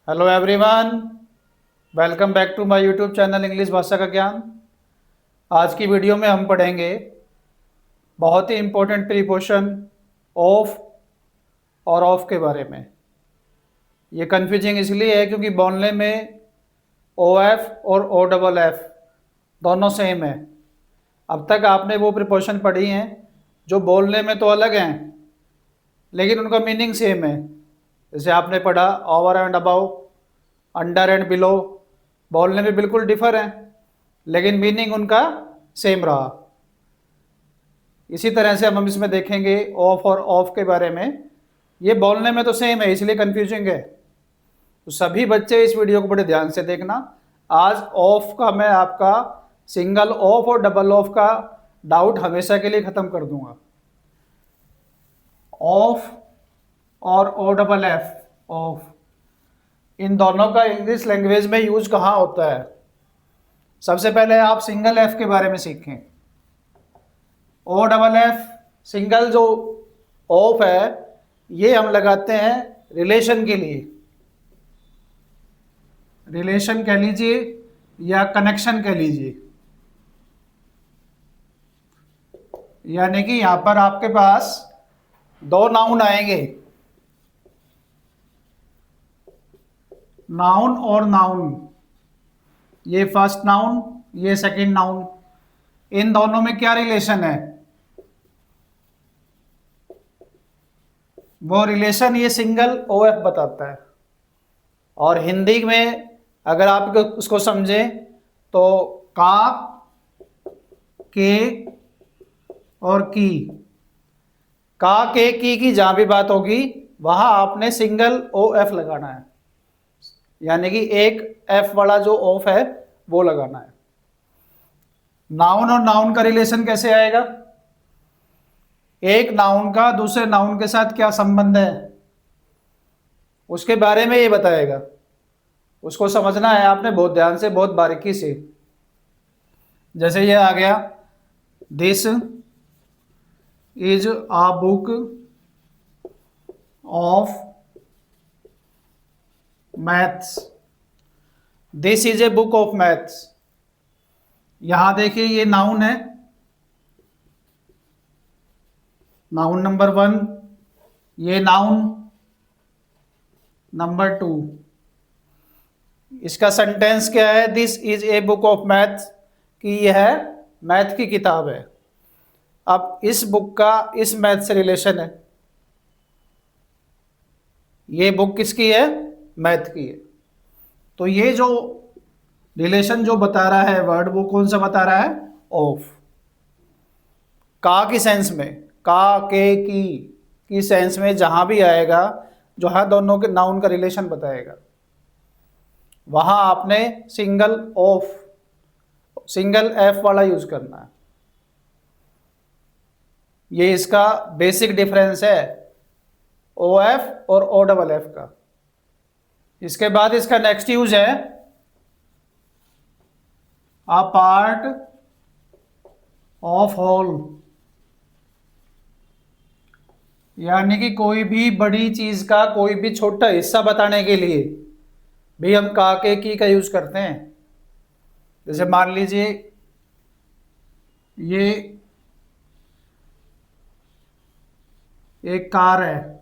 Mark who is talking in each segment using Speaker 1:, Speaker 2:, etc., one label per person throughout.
Speaker 1: Hello everyone, welcome back to my YouTube channel English भाषा का ज्ञान। आज की वीडियो में हम पढ़ेंगे बहुत ही इम्पोर्टेंट प्रीपोजिशन ऑफ और ऑफ के बारे में। ये कन्फ्यूजिंग इसलिए है क्योंकि बोलने में ओ एफ और ओ डबल एफ दोनों सेम है। अब तक आपने वो प्रीपोजिशन पढ़ी हैं जो बोलने में तो अलग हैं लेकिन उनका मीनिंग सेम है। जैसे आपने पढ़ा over and above, under and below, बोलने में बिल्कुल डिफर हैं लेकिन मीनिंग उनका सेम रहा। इसी तरह से अब हम इसमें देखेंगे ऑफ और ऑफ के बारे में। ये बोलने में तो सेम है इसलिए कंफ्यूजिंग है, तो सभी बच्चे इस वीडियो को बड़े ध्यान से देखना। आज ऑफ का मैं आपका सिंगल ऑफ और डबल ऑफ का डाउट हमेशा के लिए ख़त्म कर दूंगा। ऑफ और ओ डबल एफ, ऑफ, इन दोनों का इंग्लिश लैंग्वेज में यूज कहाँ होता है। सबसे पहले आप सिंगल एफ के बारे में सीखें। ओ डबल एफ सिंगल जो ऑफ है ये हम लगाते हैं रिलेशन के लिए, रिलेशन कह लीजिए या कनेक्शन कह लीजिए। यानी कि यहां पर आपके पास दो नाउन आएंगे, नाउन और नाउन। ये फर्स्ट नाउन, ये सेकंड नाउन। इन दोनों में क्या रिलेशन है? वो रिलेशन ये सिंगल ओ एफ बताता है। और हिंदी में अगर आप उसको समझें तो का, के और का के की जहां भी बात होगी वहां आपने सिंगल ओ एफ लगाना है, यानी कि एक एफ वाला जो ऑफ है वो लगाना है। नाउन और नाउन का रिलेशन कैसे आएगा? एक नाउन का दूसरे नाउन के साथ क्या संबंध है उसके बारे में ये बताएगा। उसको समझना है आपने बहुत ध्यान से, बहुत बारीकी से। जैसे ये आ गया, this is a book of maths. This is a book of maths. यहां देखिए ये नाउन है, नाउन नंबर 1। ये नाउन नंबर 2। इसका सेंटेंस क्या है? This is a book of maths, कि यह मैथ की किताब है। अब इस बुक का इस मैथ से रिलेशन है। ये बुक किसकी है? मैथ की है। तो ये जो रिलेशन जो बता रहा है वर्ड, वो कौन सा बता रहा है? ऑफ। का की सेंस में, का के की सेंस में जहां भी आएगा, जो है दोनों के नाउन का रिलेशन बताएगा, वहां आपने सिंगल ऑफ, सिंगल एफ वाला यूज करना है। ये इसका बेसिक डिफरेंस है ओ एफ और ओ डबल एफ का। इसके बाद इसका नेक्स्ट यूज है अ पार्ट ऑफ होल, यानी कि कोई भी बड़ी चीज का कोई भी छोटा हिस्सा बताने के लिए भी हम का के की का यूज करते हैं। जैसे मान लीजिए ये एक कार है,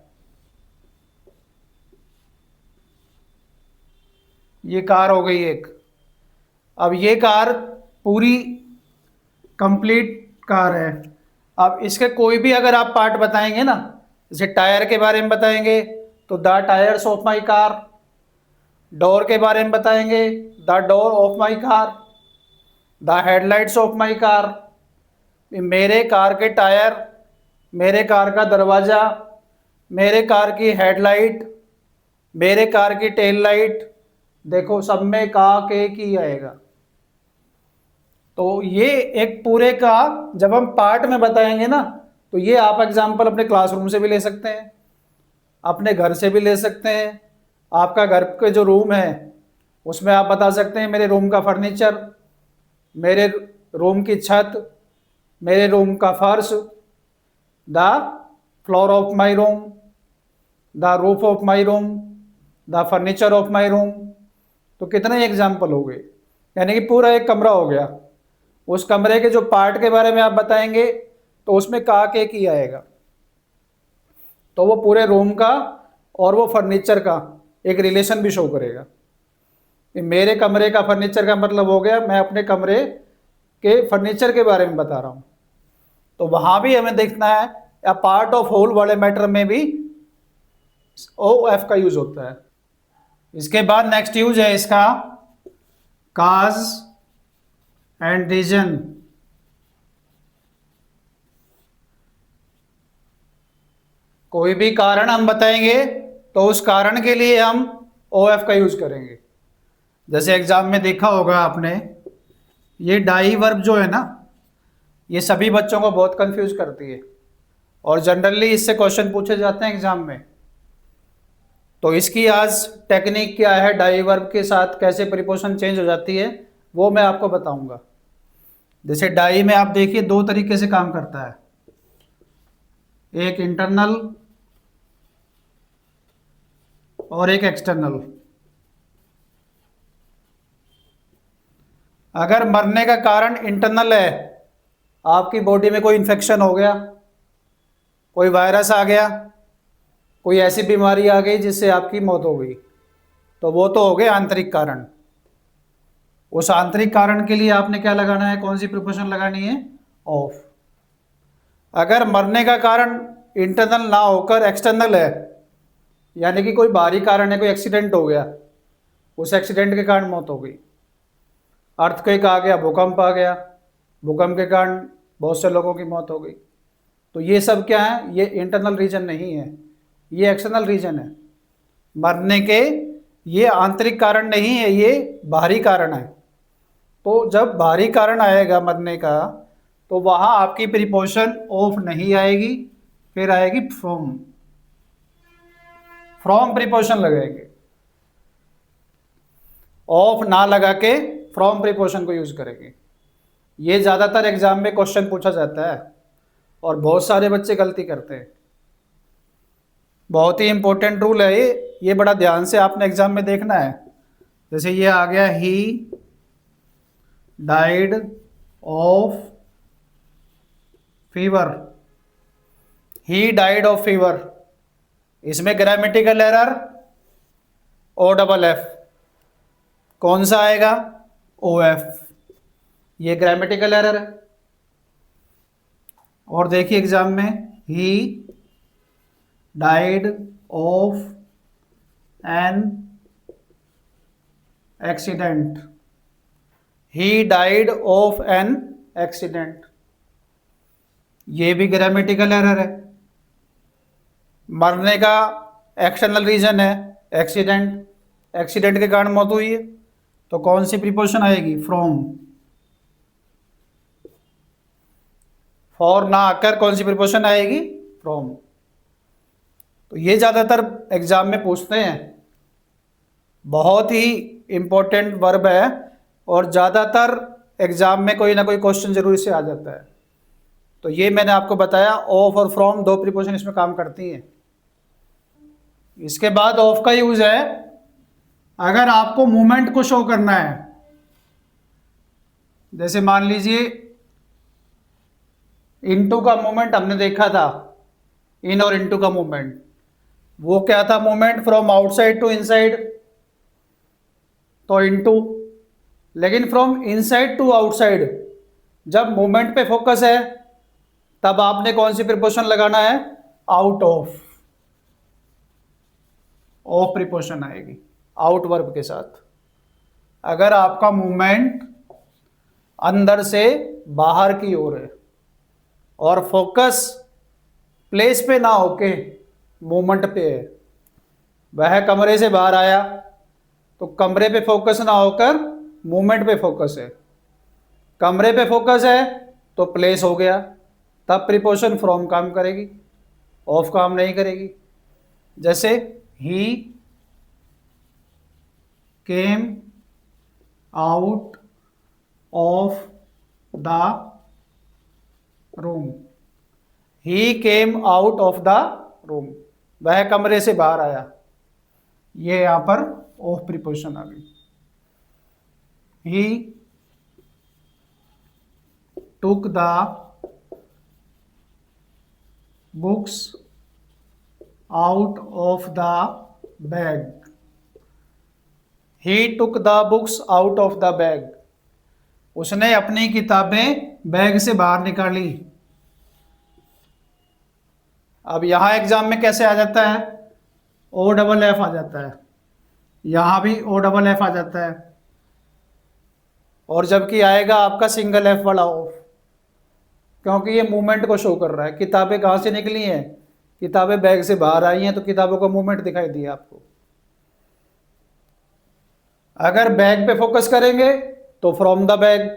Speaker 1: ये कार हो गई एक। अब ये कार पूरी कंप्लीट कार है। अब इसके कोई भी अगर आप पार्ट बताएंगे ना, जैसे टायर के बारे में बताएंगे तो the tyres of my car, door के बारे में बताएंगे the door of my car, the headlights of my car, मेरे कार के टायर, मेरे कार का दरवाज़ा, मेरे कार की हेडलाइट, मेरे कार की टेल लाइट। देखो सब में का के की आएगा। तो ये एक पूरे का जब हम पार्ट में बताएंगे ना, तो ये आप एग्जाम्पल अपने क्लासरूम से भी ले सकते हैं, अपने घर से भी ले सकते हैं। आपका घर के जो रूम है उसमें आप बता सकते हैं मेरे रूम का फर्नीचर, मेरे रूम की छत, मेरे रूम का फर्श, the floor of my room, the roof of my room, the furniture of my room. तो कितने एग्जाम्पल हो गए, यानी कि पूरा एक कमरा हो गया। उस कमरे के जो पार्ट के बारे में आप बताएंगे तो उसमें का के की आएगा, तो वो पूरे रूम का और वो फर्नीचर का एक रिलेशन भी शो करेगा। मेरे कमरे का फर्नीचर का मतलब हो गया मैं अपने कमरे के फर्नीचर के बारे में बता रहा हूँ। तो वहाँ भी हमें देखना है, या पार्ट ऑफ होल वाले मैटर में भी ओ एफ का यूज होता है। इसके बाद नेक्स्ट यूज है इसका काज एंड रीजन। कोई भी कारण हम बताएंगे तो उस कारण के लिए हम ओ एफ का यूज करेंगे। जैसे एग्जाम में देखा होगा आपने, ये डाई वर्ब जो है ना, ये सभी बच्चों को बहुत कंफ्यूज करती है और जनरली इससे क्वेश्चन पूछे जाते हैं एग्जाम में। तो इसकी आज टेक्निक क्या है, डाई वर्ब के साथ कैसे प्रीपोजिशन चेंज हो जाती है, वो मैं आपको बताऊंगा। जैसे डाई में आप देखिए दो तरीके से काम करता है, एक इंटरनल और एक एक्सटर्नल। अगर मरने का कारण इंटरनल है, आपकी बॉडी में कोई इन्फेक्शन हो गया, कोई वायरस आ गया, कोई ऐसी बीमारी आ गई जिससे आपकी मौत हो गई, तो वो तो हो गए आंतरिक कारण। उस आंतरिक कारण के लिए आपने क्या लगाना है, कौन सी प्रिपोजिशन लगानी है, ऑफ। अगर मरने का कारण इंटरनल ना होकर एक्सटर्नल है, यानी कि कोई बाहरी कारण है, कोई एक्सीडेंट हो गया, उस एक्सीडेंट के कारण मौत हो गई, अर्थक्वेक आ गया, भूकंप आ गया, भूकंप के कारण बहुत से लोगों की मौत हो गई, तो ये सब क्या है, ये इंटरनल रीजन नहीं है, ये एक्सटर्नल रीजन है। मरने के ये आंतरिक कारण नहीं है, ये बाहरी कारण है। तो जब बाहरी कारण आएगा मरने का, तो वहाँ आपकी प्रीपोजिशन ऑफ नहीं आएगी, फिर आएगी फ्रॉम। फ्रॉम प्रीपोजिशन लगाएंगे, ऑफ ना लगा के फ्रॉम प्रीपोजिशन को यूज करेंगे। ये ज़्यादातर एग्जाम में क्वेश्चन पूछा जाता है और बहुत सारे बच्चे गलती करते हैं। बहुत ही इंपॉर्टेंट रूल है ये बड़ा ध्यान से आपने एग्जाम में देखना है। जैसे ये आ गया, he died of fever, he died of fever, इसमें grammatical error O double F, कौन सा आएगा, ओ एफ, ये ग्रामेटिकल एरर है। और देखिए एग्जाम में, he died of an accident, he died of an accident, ये भी ग्रामेटिकल एरर है। मरने का एक्सटर्नल रीजन है एक्सीडेंट, एक्सीडेंट के कारण मौत हुई है, तो कौन सी प्रीपोजिशन आएगी, फ्रॉम। फॉर ना आकर कौन सी प्रीपोजिशन आएगी, फ्रॉम। तो ये ज़्यादातर एग्जाम में पूछते हैं, बहुत ही इंपॉर्टेंट वर्ब है और ज़्यादातर एग्जाम में कोई ना कोई क्वेश्चन जरूर से आ जाता है। तो ये मैंने आपको बताया, ऑफ और फ्रॉम दो प्रीपोजिशन इसमें काम करती हैं। इसके बाद ऑफ का यूज है, अगर आपको मूवमेंट को शो करना है, जैसे मान लीजिए इनटू का मूवमेंट हमने देखा था, इन और इनटू का मूवमेंट, वो क्या था, movement from outside to inside, तो इनटू। लेकिन फ्रॉम इनसाइड टू आउटसाइड, जब मूवमेंट पे फोकस है तब आपने कौन सी प्रीपोजिशन लगाना है, आउट ऑफ, ऑफ प्रीपोजिशन आएगी आउट वर्ब के साथ। अगर आपका मूवमेंट अंदर से बाहर की ओर है और फोकस प्लेस पे ना होके मूवमेंट पे है, वह कमरे से बाहर आया तो कमरे पे फोकस ना होकर मूवमेंट पे फोकस है, कमरे पे फोकस है तो प्लेस हो गया, तब प्रीपोजिशन फ्रॉम काम करेगी, ऑफ काम नहीं करेगी। जैसे he came out of the room, he came out of the room, वह कमरे से बाहर आया। ये यहाँ पर ऑफ प्रीपोजिशन आ गई। He took the books out of the bag. He took the books out of the bag. उसने अपनी किताबें बैग से बाहर निकाली। अब यहां एग्जाम में कैसे आ जाता है, ओ डबल एफ आ जाता है, यहां भी ओ डबल एफ आ जाता है, और जबकि आएगा आपका सिंगल एफ वाला ऑफ, क्योंकि ये मूवमेंट को शो कर रहा है। किताबें कहां से निकली हैं, किताबें बैग से बाहर आई हैं, तो किताबों का मूवमेंट दिखाई दिया आपको। अगर बैग पे फोकस करेंगे तो फ्रॉम द बैग,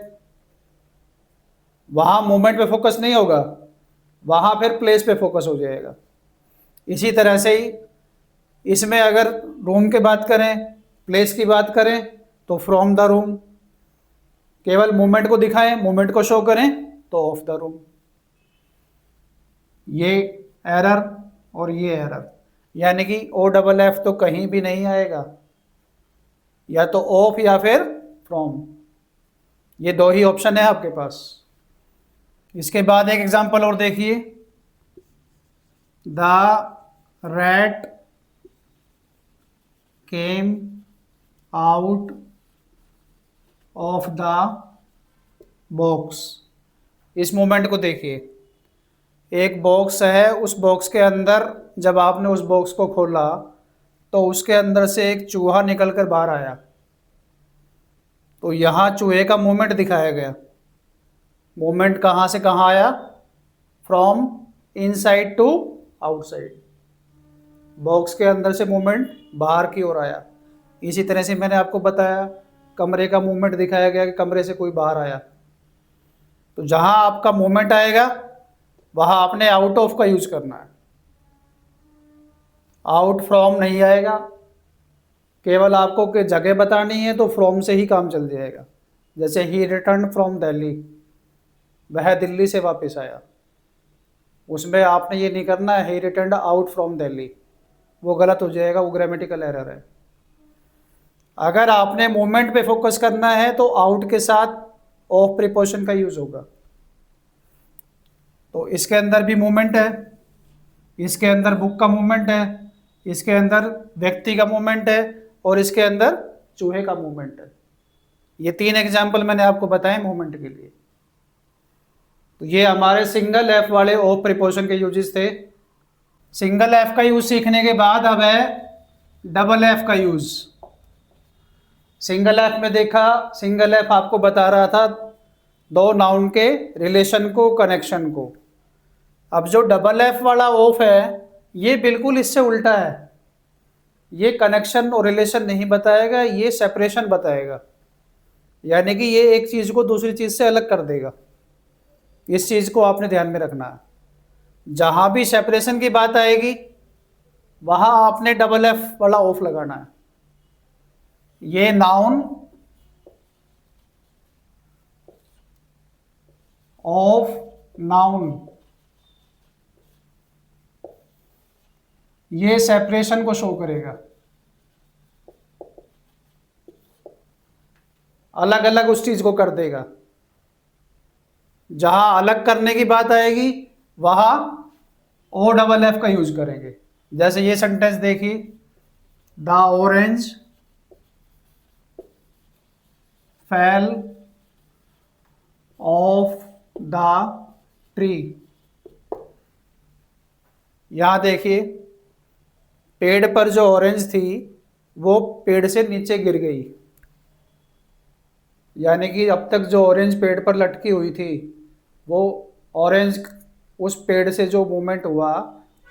Speaker 1: वहां मूवमेंट पे फोकस नहीं होगा, वहां फिर प्लेस पे फोकस हो जाएगा। इसी तरह से ही इसमें अगर रूम की बात करें, प्लेस की बात करें, तो फ्रॉम द रूम, केवल मूवमेंट को दिखाएं, मूवमेंट को शो करें तो ऑफ द रूम। ये एरर और ये एरर, यानी कि ओ डबल एफ तो कहीं भी नहीं आएगा, या तो ऑफ या फिर फ्रॉम, ये दो ही ऑप्शन है आपके पास। इसके बाद एक एग्जांपल और देखिए, the rat came out of the box. इस मोमेंट को देखिए, एक बॉक्स है, उस बॉक्स के अंदर जब आपने उस बॉक्स को खोला तो उसके अंदर से एक चूहा निकल कर बाहर आया, तो यहाँ चूहे का मूवमेंट दिखाया गया। मूवमेंट कहाँ से कहाँ आया, from inside to outside, box के अंदर से मूवमेंट बाहर की ओर आया। इसी तरह से मैंने आपको बताया, कमरे का मूवमेंट दिखाया गया कि कमरे से कोई बाहर आया, तो जहां आपका मूवमेंट आएगा वहां आपने आउट ऑफ का यूज करना है, आउट फ्रॉम नहीं आएगा। केवल आपको कि जगह बतानी है तो फ्रॉम से ही काम चल जाएगा। जैसे ही रिटर्न फ्रॉम दिल्ली, वह दिल्ली से वापस आया, उसमें आपने ये नहीं करना है ही रिटर्न आउट फ्रॉम दिल्ली, वो गलत हो जाएगा, वो ग्रामेटिकल एरर है। अगर आपने मूवमेंट पे फोकस करना है तो आउट के साथ ऑफ प्रीपोजिशन का यूज होगा। तो इसके अंदर भी मूवमेंट है, इसके अंदर बुक का मूवमेंट है, इसके अंदर व्यक्ति का मूवमेंट है, और इसके अंदर चूहे का मूवमेंट है। ये तीन एग्जाम्पल मैंने आपको बताए मूवमेंट के लिए। तो ये हमारे सिंगल एफ वाले ऑफ प्रीपोजिशन के यूजेस थे। सिंगल एफ का यूज सीखने के बाद अब है डबल एफ का यूज। सिंगल एफ में देखा, सिंगल एफ आपको बता रहा था दो नाउन के रिलेशन को, कनेक्शन को। अब जो डबल एफ वाला ऑफ है ये बिल्कुल इससे उल्टा है, ये कनेक्शन और रिलेशन नहीं बताएगा, ये सेपरेशन बताएगा, यानी कि ये एक चीज को दूसरी चीज से अलग कर देगा। इस चीज को आपने ध्यान में रखना है। जहां भी सेपरेशन की बात आएगी वहां आपने डबल एफ वाला ऑफ लगाना है। ये नाउन ऑफ नाउन, ये सेपरेशन को शो करेगा, अलग अलग उस चीज को कर देगा। जहां अलग करने की बात आएगी वहां ओ डबल एफ का यूज करेंगे। जैसे ये सेंटेंस देखिए, the orange fell off the tree. यहां देखिए, पेड़ पर जो ऑरेंज थी वो पेड़ से नीचे गिर गई, यानी कि अब तक जो ऑरेंज पेड़ पर लटकी हुई थी वो ऑरेंज उस पेड़ से जो मूवमेंट हुआ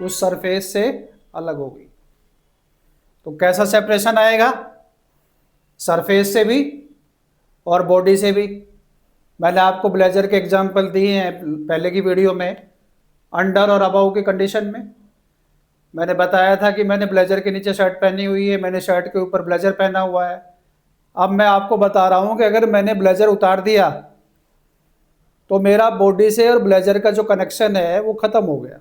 Speaker 1: उस सरफेस से अलग हो गई। तो कैसा सेपरेशन आएगा, सरफेस से भी और बॉडी से भी। मैंने आपको ब्लेजर के एग्जांपल दिए हैं पहले की वीडियो में, अंडर और अबव के कंडीशन में। मैंने बताया था कि मैंने ब्लेजर के नीचे शर्ट पहनी हुई है, मैंने शर्ट के ऊपर ब्लेजर पहना हुआ है। अब मैं आपको बता रहा हूं कि अगर मैंने ब्लेजर उतार दिया तो मेरा बॉडी से और ब्लेजर का जो कनेक्शन है वो खत्म हो गया।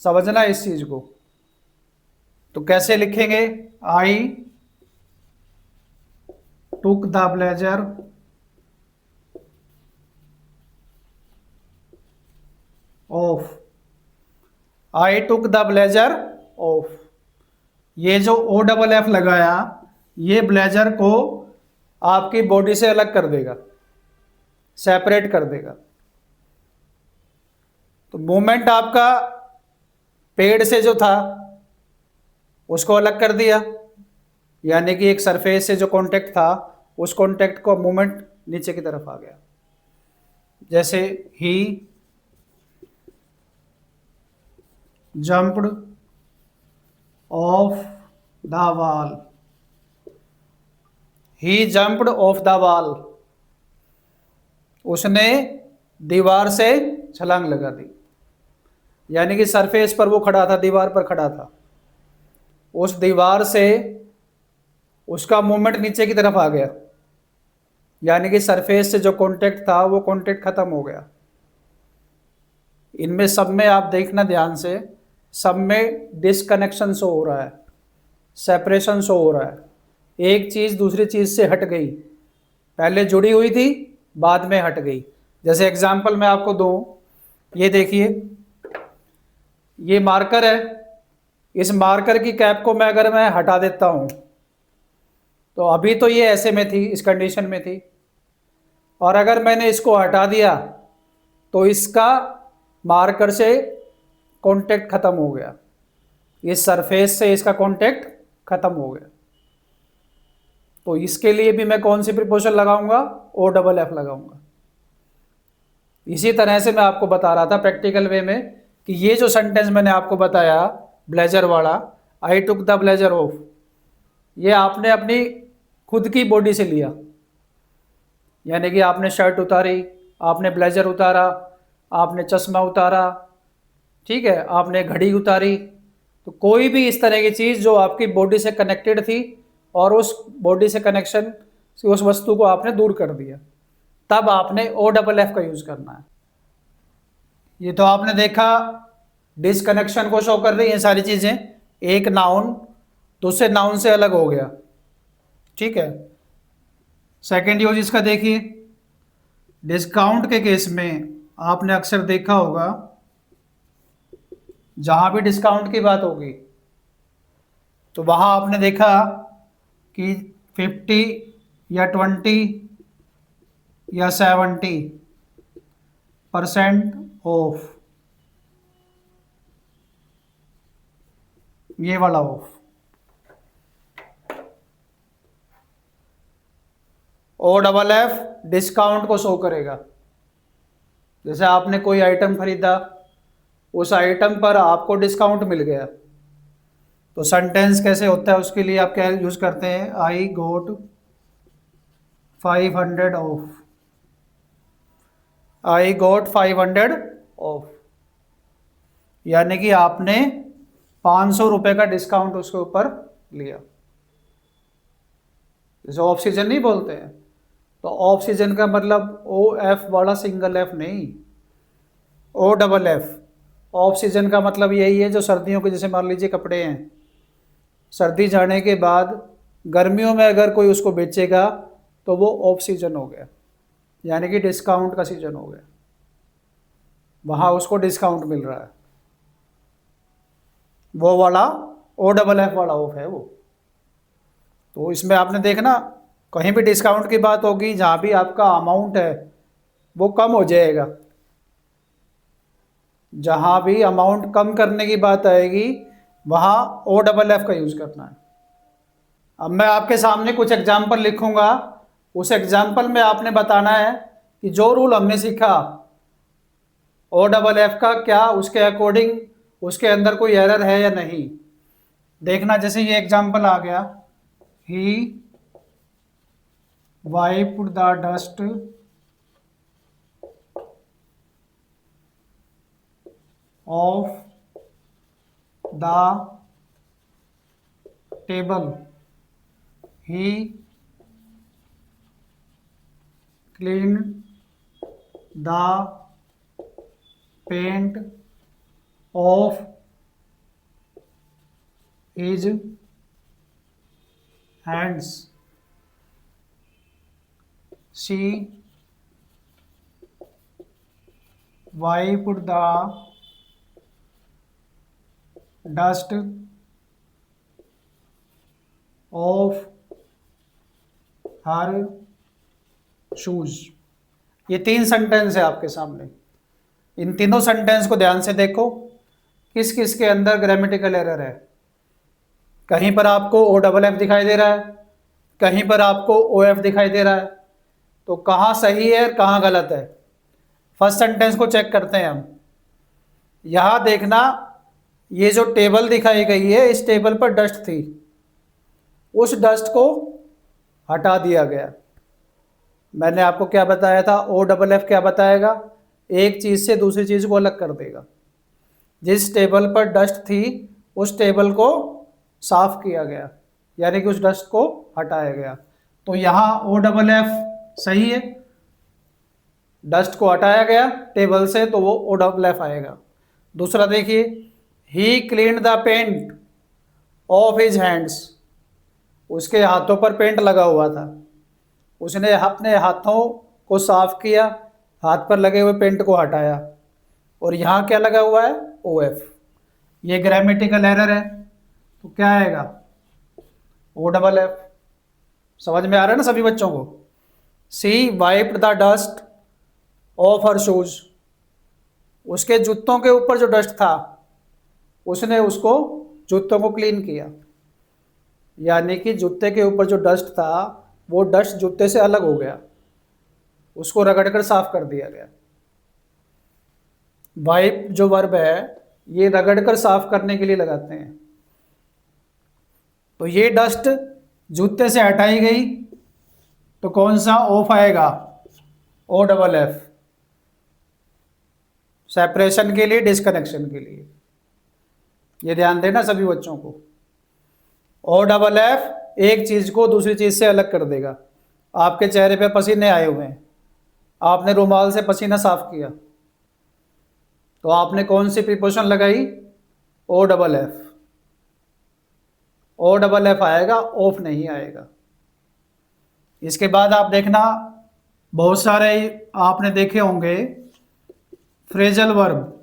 Speaker 1: समझना इस चीज को। तो कैसे लिखेंगे? I took the blazer off. I took the blazer off. ये जो ओ डबल एफ लगाया, ये ब्लेजर को आपकी बॉडी से अलग कर देगा, सेपरेट कर देगा। तो मूवमेंट आपका पेड़ से जो था उसको अलग कर दिया, यानी कि एक सरफेस से जो कांटेक्ट था उस कांटेक्ट को मूवमेंट नीचे की तरफ आ गया। जैसे he jumped off the wall, he jumped off the wall, उसने दीवार से छलांग लगा दी, यानी कि सरफेस पर वो खड़ा था, दीवार पर खड़ा था, उस दीवार से उसका मूवमेंट नीचे की तरफ आ गया, यानी कि सरफेस से जो कांटेक्ट था वो कांटेक्ट खत्म हो गया। इनमें सब में आप देखना ध्यान से, सब में डिसकनेक्शन शो हो रहा है, सेपरेशन शो हो रहा है। एक चीज़ दूसरी चीज़ से हट गई, पहले जुड़ी हुई थी बाद में हट गई। जैसे एग्जांपल मैं आपको दूं, ये देखिए, ये मार्कर है, इस मार्कर की कैप को मैं अगर मैं हटा देता हूं तो अभी तो ये ऐसे में थी, इस कंडीशन में थी, और अगर मैंने इसको हटा दिया तो इसका मार्कर से कांटेक्ट खत्म हो गया, इस सरफेस से इसका कांटेक्ट खत्म हो गया। तो इसके लिए भी मैं कौन सी प्रीपोजिशन लगाऊंगा? ओ डबल एफ लगाऊंगा। इसी तरह से मैं आपको बता रहा था प्रैक्टिकल वे में कि ये जो सेंटेंस मैंने आपको बताया ब्लेजर वाला, आई टुक द ब्लेजर ऑफ, ये आपने अपनी खुद की बॉडी से लिया, यानी कि आपने शर्ट उतारी, आपने ब्लेजर उतारा, आपने चश्मा उतारा, ठीक है, आपने घड़ी उतारी, तो कोई भी इस तरह की चीज़ जो आपकी बॉडी से कनेक्टेड थी और उस बॉडी से कनेक्शन से उस वस्तु को आपने दूर कर दिया, तब आपने ओ डबल एफ का यूज़ करना है। ये तो आपने देखा डिसकनेक्शन को शो कर रही हैं सारी चीज़ें, एक नाउन दूसरे नाउन से अलग हो गया, ठीक है। सेकेंड यूज इसका देखिए, डिस्काउंट के केस में आपने अक्सर देखा होगा जहां भी डिस्काउंट की बात होगी तो वहां आपने देखा कि 50 या 20 या 70% ऑफ, ये वाला off. O double F discount को शो करेगा। जैसे आपने कोई आइटम खरीदा, उस आइटम पर आपको डिस्काउंट मिल गया, तो सेंटेंस कैसे होता है उसके लिए आप क्या यूज करते हैं? आई गोट 500 ऑफ, आई गोट 500 ऑफ, यानी कि आपने 500 रुपए का डिस्काउंट उसके ऊपर लिया। जैसे ऑफ सीजन नहीं बोलते हैं, तो ऑफ सीजन का मतलब ओ एफ वाला सिंगल एफ नहीं, O double F. Off season का मतलब यही है जो सर्दियों के, जैसे मान लीजिए कपड़े हैं, सर्दी जाने के बाद गर्मियों में अगर कोई उसको बेचेगा तो वो ऑफ सीजन हो गया, यानी कि डिस्काउंट का सीजन हो गया, वहाँ उसको डिस्काउंट मिल रहा है, वो वाला ओ डबल एफ वाला ऑफ है वो। तो इसमें आपने देखना कहीं भी डिस्काउंट की बात होगी, जहाँ भी आपका अमाउंट है वो कम हो जाएगा, जहाँ भी अमाउंट कम करने की बात आएगी वहाँ ओ डबल एफ का यूज़ करना है। अब मैं आपके सामने कुछ एग्जाम्पल लिखूंगा, उस एग्जाम्पल में आपने बताना है कि जो रूल हमने सीखा ओ डबल एफ का, क्या उसके अकॉर्डिंग उसके अंदर कोई एरर है या नहीं। देखना, जैसे ये एग्जाम्पल आ गया, he wiped the dust off the table, he cleaned the paint off his hands, she wiped the dust off her shoes. ये 3 सेंटेंस है आपके सामने। इन तीनों सेंटेंस को ध्यान से देखो, किस किस के अंदर ग्रामेटिकल एरर है। कहीं पर आपको ओ डबल एफ दिखाई दे रहा है, कहीं पर आपको ओ एफ दिखाई दे रहा है। तो कहाँ सही है और कहाँ गलत है? फर्स्ट सेंटेंस को चेक करते हैं हम। यहाँ देखना, ये जो टेबल दिखाई गई है, इस टेबल पर डस्ट थी, उस डस्ट को हटा दिया गया। मैंने आपको क्या बताया था? ओ डबल एफ क्या बताएगा? एक चीज़ से दूसरी चीज़ को अलग कर देगा। जिस टेबल पर डस्ट थी उस टेबल को साफ किया गया, यानी कि उस डस्ट को हटाया गया। तो यहाँ ओ डबल एफ सही है, डस्ट को हटाया गया टेबल से, तो वो ओ डबल एफ आएगा। दूसरा देखिए, he cleaned the paint off his hands, उसके हाथों पर पेंट लगा हुआ था, उसने अपने हाथों को साफ किया, हाथ पर लगे हुए पेंट को हटाया। और यहाँ क्या लगा हुआ है? O F. ये ग्रामेटिकल एरर है, तो क्या आएगा? O double F. समझ में आ रहा है ना सभी बच्चों को? She wiped the dust off her shoes, उसके जूतों के ऊपर जो डस्ट था उसने उसको जूतों को क्लीन किया, यानी कि जूते के ऊपर जो डस्ट था वो डस्ट जूते से अलग हो गया, उसको रगड़कर साफ कर दिया गया। वाइप जो वर्ब है ये रगड़कर साफ करने के लिए लगाते हैं। तो ये डस्ट जूते से हटाई गई, तो कौन सा ऑफ आएगा? O double F. सेपरेशन के लिए, डिस्कनेक्शन के लिए। ये ध्यान देना सभी बच्चों को। ओ डबल एफ एक चीज को दूसरी चीज से अलग कर देगा। आपके चेहरे पे पसीने आए हुए हैं, आपने रुमाल से पसीना साफ किया, तो आपने कौन सी प्रीपोजिशन लगाई? O double F. O double F आएगा, ऑफ नहीं आएगा। इसके बाद आप देखना, बहुत सारे आपने देखे होंगे फ्रेजल वर्ब।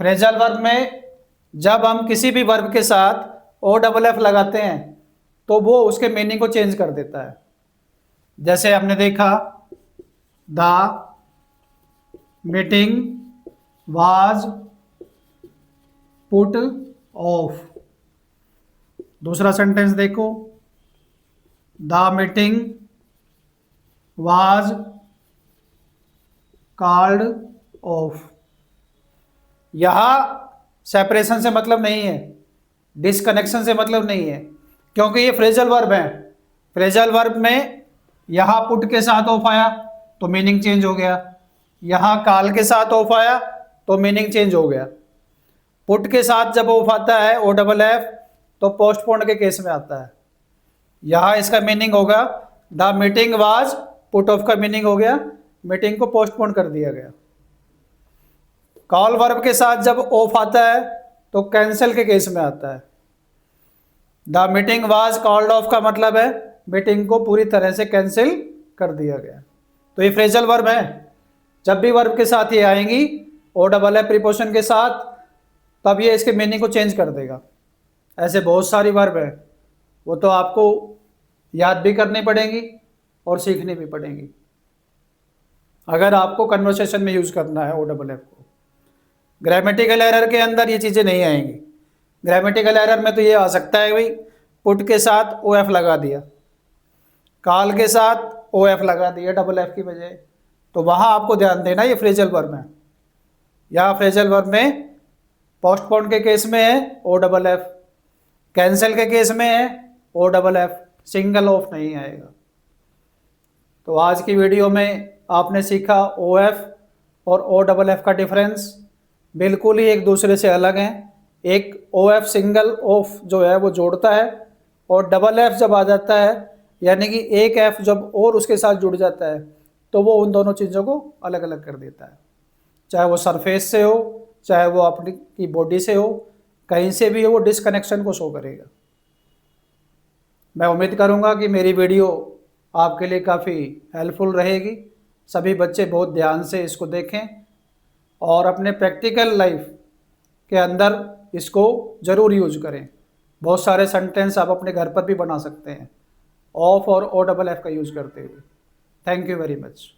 Speaker 1: फ्रेजल वर्ब में जब हम किसी भी वर्ब के साथ ओ डबल एफ लगाते हैं तो वो उसके मीनिंग को चेंज कर देता है। जैसे हमने देखा, the meeting was put off. दूसरा सेंटेंस देखो, the meeting was called off. यहां सेपरेशन से मतलब नहीं है, डिसकनेक्शन से मतलब नहीं है, क्योंकि ये फ्रेजल वर्ब है। फ्रेजल वर्ब में यहां पुट के साथ ऑफ आया तो मीनिंग चेंज हो गया, यहां कॉल के साथ ऑफ आया तो मीनिंग चेंज हो गया। पुट के साथ जब ऑफ आता है ओ डबल एफ तो पोस्टपोन के केस में आता है। यहां इसका मीनिंग होगा the meeting was put off का मीनिंग हो गया मीटिंग को पोस्टपोन कर दिया गया। कॉल वर्ब के साथ जब ऑफ आता है तो कैंसिल के केस में आता है। The meeting was called off का मतलब है मीटिंग को पूरी तरह से कैंसिल कर दिया गया। तो ये फ्रेजल वर्ब है। जब भी वर्ब के साथ ये आएंगी ओ डबल एफ प्रीपोजिशन के साथ, तब ये इसके मीनिंग को चेंज कर देगा। ऐसे बहुत सारी वर्ब है, वो तो आपको याद भी करनी पड़ेंगी और सीखनी भी पड़ेंगी अगर आपको कन्वर्सेशन में यूज़ करना है ओ डबल एफ को। ग्रामेटिकल एरर के अंदर ये चीज़ें नहीं आएंगी। ग्रामेटिकल एरर में तो ये आ सकता है भाई, पुट के साथ ओ एफ लगा दिया, कॉल के साथ ओ एफ लगा दिया डबल एफ की बजाय, तो वहाँ आपको ध्यान देना ये फ्रेजल वर्ब है। यहाँ फ्रेजल वर्ब में पोस्टपोन के केस में है ओ डबल एफ, कैंसिल के केस में है O double F, single off नहीं आएगा। तो आज की वीडियो में आपने सीखा ओ एफ और ओ डबल एफ का डिफरेंस बिल्कुल ही एक दूसरे से अलग हैं। एक ओ एफ सिंगल ऑफ जो है वो जोड़ता है, और डबल एफ जब आ जाता है यानी कि एक एफ जब और उसके साथ जुड़ जाता है तो वो उन दोनों चीज़ों को अलग अलग कर देता है, चाहे वो सरफेस से हो चाहे वो अपनी की बॉडी से हो, कहीं से भी हो, वो डिसकनेक्शन को शो करेगा। मैं उम्मीद करूँगा कि मेरी वीडियो आपके लिए काफ़ी हेल्पफुल रहेगी। सभी बच्चे बहुत ध्यान से इसको देखें और अपने प्रैक्टिकल लाइफ के अंदर इसको ज़रूर यूज करें। बहुत सारे सेंटेंस आप अपने घर पर भी बना सकते हैं ऑफ और ओ डबल एफ का यूज़ करते हुए। Thank you very much.